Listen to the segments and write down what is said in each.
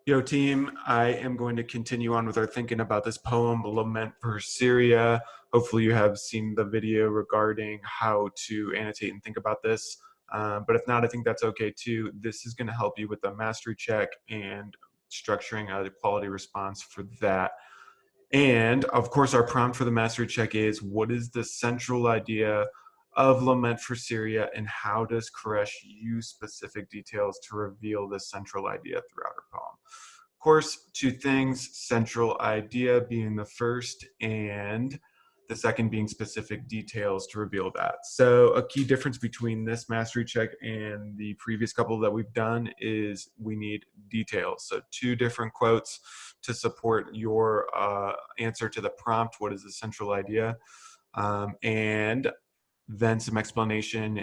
Yo, team, I am going to continue on with our thinking about this poem, Lament for Syria. Hopefully, you have seen the video regarding how to annotate and think about this. But if not, I think that's okay too. This is going to help you with the mastery check and structuring a quality response for that. And of course, our prompt for the mastery check is, what is the central idea of Lament for Syria, and how does Koresh use specific details to reveal this central idea throughout her poem? Of course, two things: central idea being the first, and the second being specific details to reveal that. So a key difference between this mastery check and the previous couple that we've done is we need details. So two different quotes to support your answer to the prompt, what is the central idea, and then some explanation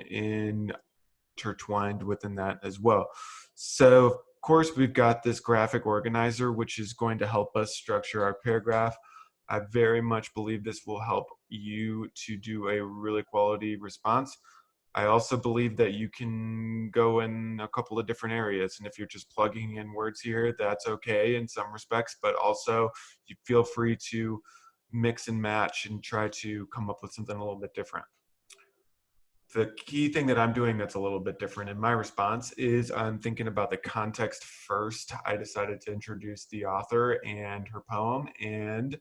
intertwined within that as well. So of course, we've got this graphic organizer, which is going to help us structure our paragraph. I very much believe this will help you to do a really quality response. I also believe that you can go in a couple of different areas, and if you're just plugging in words here, that's okay in some respects, but also you feel free to mix and match and try to come up with something a little bit different. The key thing that I'm doing that's a little bit different in my response is I'm thinking about the context first. I decided to introduce the author and her poem, and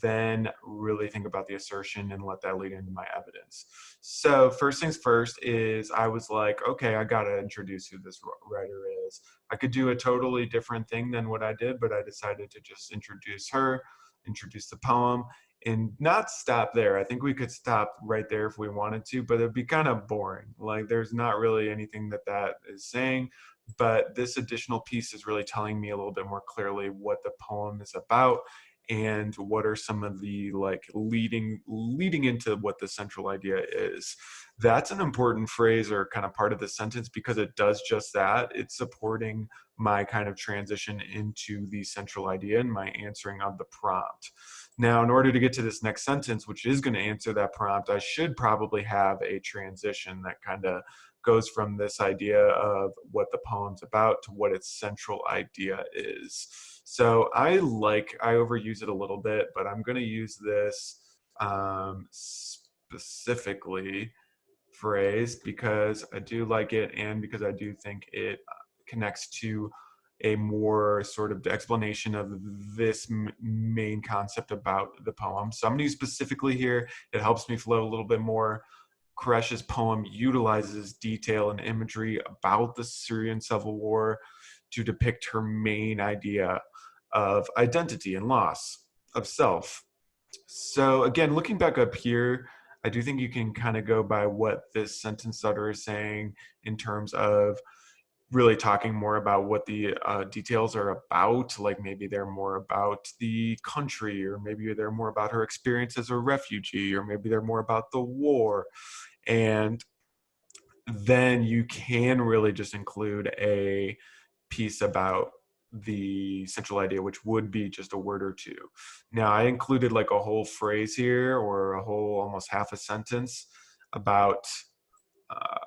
then really think about the assertion and let that lead into my evidence. So first things first is I was like, okay, I gotta introduce who this writer is. I could do a totally different thing than what I did, but I decided to just introduce her, introduce the poem, and not stop there. I think we could stop right there if we wanted to, but it'd be kind of boring. Like there's not really anything that is saying, but this additional piece is really telling me a little bit more clearly what the poem is about and what are some of the like leading into what the central idea is. That's an important phrase or kind of part of the sentence because it does just that. It's supporting my kind of transition into the central idea and my answering of the prompt. Now, in order to get to this next sentence, which is going to answer that prompt, I should probably have a transition that kind of goes from this idea of what the poem's about to what its central idea is. So I overuse it a little bit, but I'm going to use this specifically phrase because I do like it and because I do think it connects to a more sort of explanation of this main concept about the poem. So I'm going to use specifically here. It helps me flow a little bit more. Koresh's poem utilizes detail and imagery about the Syrian civil war to depict her main idea of identity and loss of self. So again, looking back up here, I do think you can kind of go by what this sentence starter is saying in terms of really talking more about what the details are about. Like maybe they're more about the country, or maybe they're more about her experience as a refugee, or maybe they're more about the war. And then you can really just include a piece about the central idea, which would be just a word or two. Now, I included like a whole phrase here or a whole almost half a sentence about uh,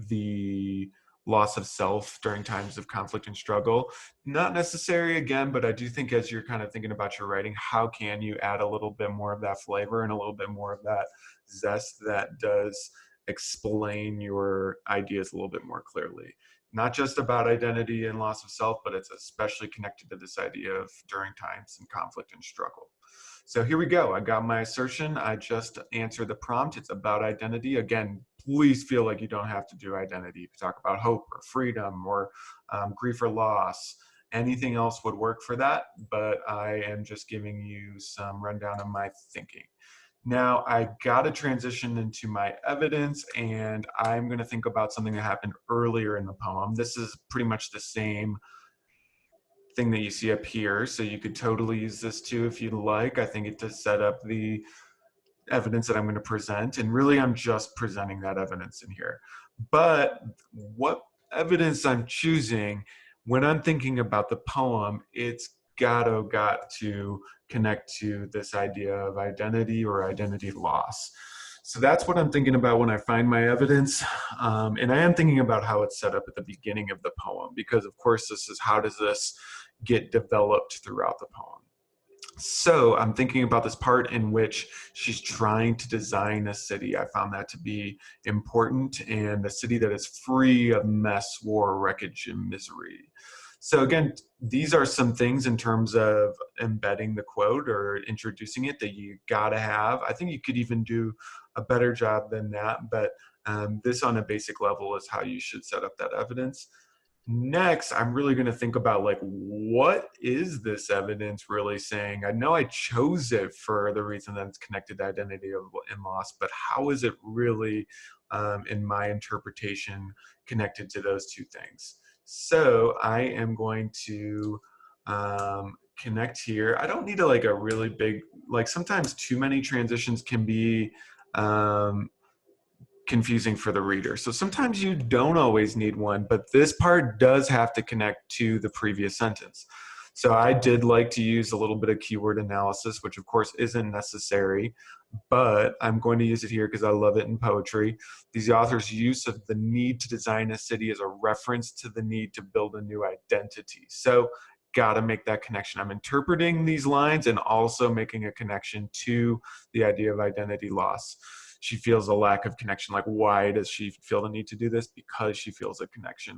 the loss of self during times of conflict and struggle. Not necessary again, but I do think as you're kind of thinking about your writing, how can you add a little bit more of that flavor and a little bit more of that zest that does explain your ideas a little bit more clearly. Not just about identity and loss of self, but it's especially connected to this idea of during times and conflict and struggle. So here we go. I got my assertion. I just answered the prompt. It's about identity. Again, please feel like you don't have to do identity. You can talk about hope or freedom or grief or loss. Anything else would work for that, but I am just giving you some rundown of my thinking. Now I got to transition into my evidence, and I'm going to think about something that happened earlier in the poem. This is pretty much the same thing that you see up here, so you could totally use this too if you'd like. I think it does set up the evidence that I'm going to present, and really I'm just presenting that evidence in here. But what evidence I'm choosing when I'm thinking about the poem, it's got to connect to this idea of identity or identity loss. So that's what I'm thinking about when I find my evidence. And I am thinking about how it's set up at the beginning of the poem, because of course this is, how does this get developed throughout the poem. So I'm thinking about this part in which she's trying to design a city. I found that to be important, and a city that is free of mess, war, wreckage, and misery. So again, these are some things in terms of embedding the quote or introducing it that you gotta have. I think you could even do a better job than that, but this on a basic level is how you should set up that evidence. Next, I'm really going to think about like, what is this evidence really saying? I know I chose it for the reason that it's connected to identity and loss, but how is it really, in my interpretation, connected to those two things? So I am going to connect here. I don't need like a really big, like sometimes too many transitions can be confusing for the reader. So sometimes you don't always need one, but this part does have to connect to the previous sentence. So I did like to use a little bit of keyword analysis, which of course isn't necessary, but I'm going to use it here because I love it in poetry. The author's use of the need to design a city is a reference to the need to build a new identity. So gotta make that connection. I'm interpreting these lines and also making a connection to the idea of identity loss. She feels a lack of connection. Like, why does she feel the need to do this? Because she feels a connection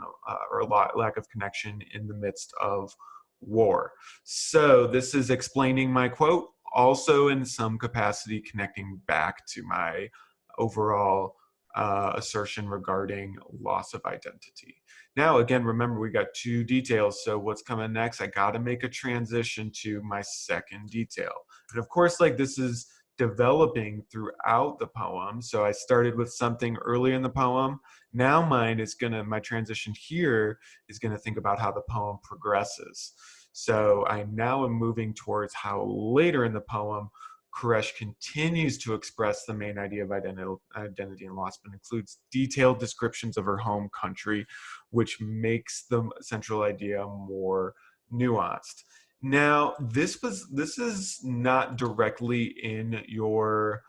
or a lack of connection in the midst of war. So this is explaining my quote, also in some capacity connecting back to my overall assertion regarding loss of identity. Now, again, remember we got two details. So what's coming next? I got to make a transition to my second detail. And of course, like this is developing throughout the poem. So I started with something early in the poem. Now my transition here is gonna think about how the poem progresses. So I now am moving towards how later in the poem, Koresh continues to express the main idea of identity and loss, but includes detailed descriptions of her home country, which makes the central idea more nuanced. Now, this is not directly in your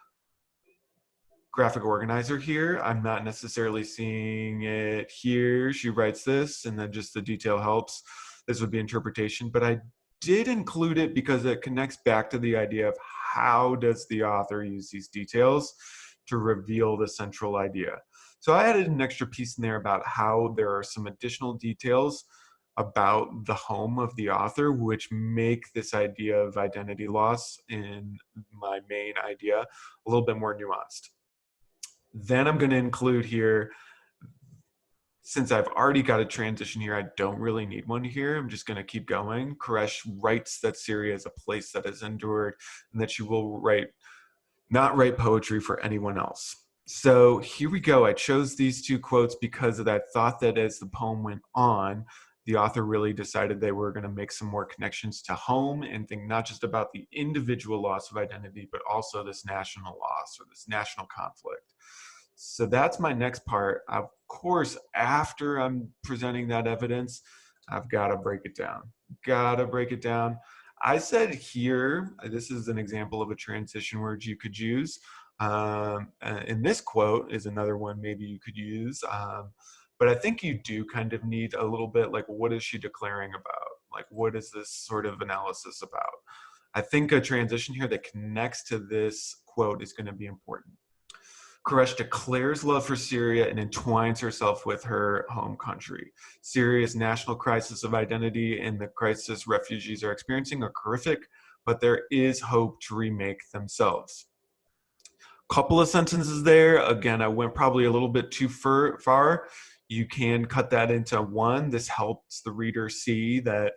graphic organizer here. I'm not necessarily seeing it here. She writes this, and then just the detail helps. This would be interpretation, but I did include it because it connects back to the idea of how does the author use these details to reveal the central idea. So I added an extra piece in there about how there are some additional details about the home of the author, which make this idea of identity loss in my main idea a little bit more nuanced. Then I'm going to include here, since I've already got a transition here, I don't really need one here. I'm just going to keep going. Koresh writes that Syria is a place that has endured and that she will not write poetry for anyone else. So here we go. I chose these two quotes because I thought that as the poem went on, the author really decided they were going to make some more connections to home and think not just about the individual loss of identity, but also this national loss or this national conflict. So that's my next part. Of course, after I'm presenting that evidence, I've got to break it down. Gotta break it down. I said here, this is an example of a transition word you could use. And this quote is another one maybe you could use. But I think you do kind of need a little bit like, what is she declaring about? Like, what is this sort of analysis about? I think a transition here that connects to this quote is going to be important. Koresh declares love for Syria and entwines herself with her home country. Syria's national crisis of identity and the crisis refugees are experiencing are horrific, but there is hope to remake themselves. Couple of sentences there. Again, I went probably a little bit too far. You can cut that into one. This helps the reader see that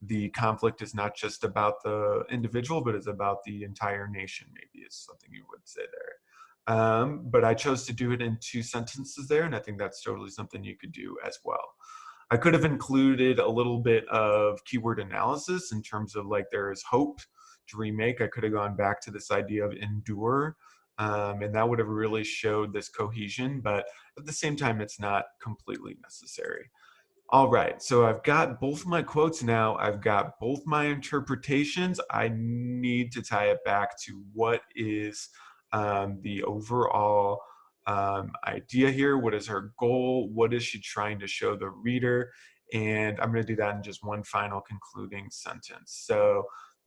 the conflict is not just about the individual, but it's about the entire nation, maybe is something you would say there. But I chose to do it in two sentences there, and I think that's totally something you could do as well. I could have included a little bit of keyword analysis in terms of like there is hope to remake. I could have gone back to this idea of endure, and that would have really showed this cohesion, but at the same time, it's not completely necessary. All right, so I've got both my quotes now. I've got both my interpretations. I need to tie it back to what is the overall idea here. What is her goal? What is she trying to show the reader? And I'm going to do that in just one final concluding sentence. So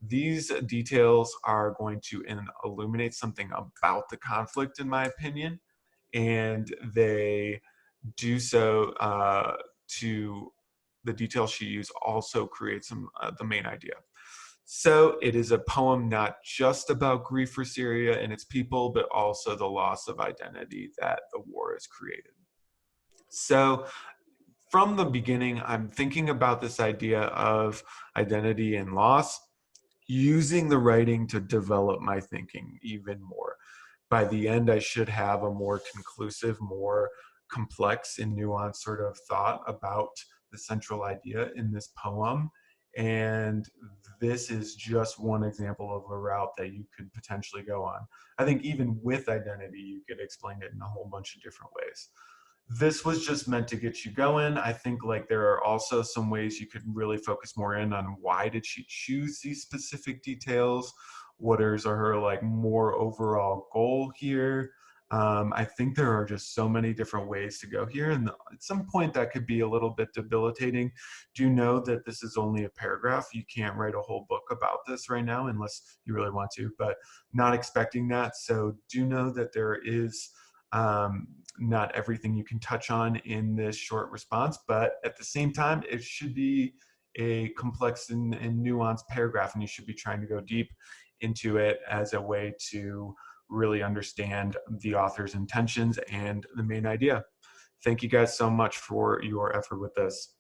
these details are going to illuminate something about the conflict, in my opinion, and they do so to the details she used also create the main idea. So it is a poem not just about grief for Syria and its people, but also the loss of identity that the war has created. So from the beginning, I'm thinking about this idea of identity and loss, using the writing to develop my thinking even more. By the end, I should have a more conclusive, more complex and nuanced sort of thought about the central idea in this poem. And this is just one example of a route that you could potentially go on. I think even with identity, you could explain it in a whole bunch of different ways. This was just meant to get you going. I think like there are also some ways you could really focus more in on why did she choose these specific details? What is her like more overall goal here? I think there are just so many different ways to go here, and at some point that could be a little bit debilitating. Do know that this is only a paragraph. You can't write a whole book about this right now unless you really want to, but not expecting that. So do know that there is not everything you can touch on in this short response, but at the same time, it should be a complex and nuanced paragraph, and you should be trying to go deep into it as a way to really understand the author's intentions and the main idea. Thank you guys so much for your effort with this.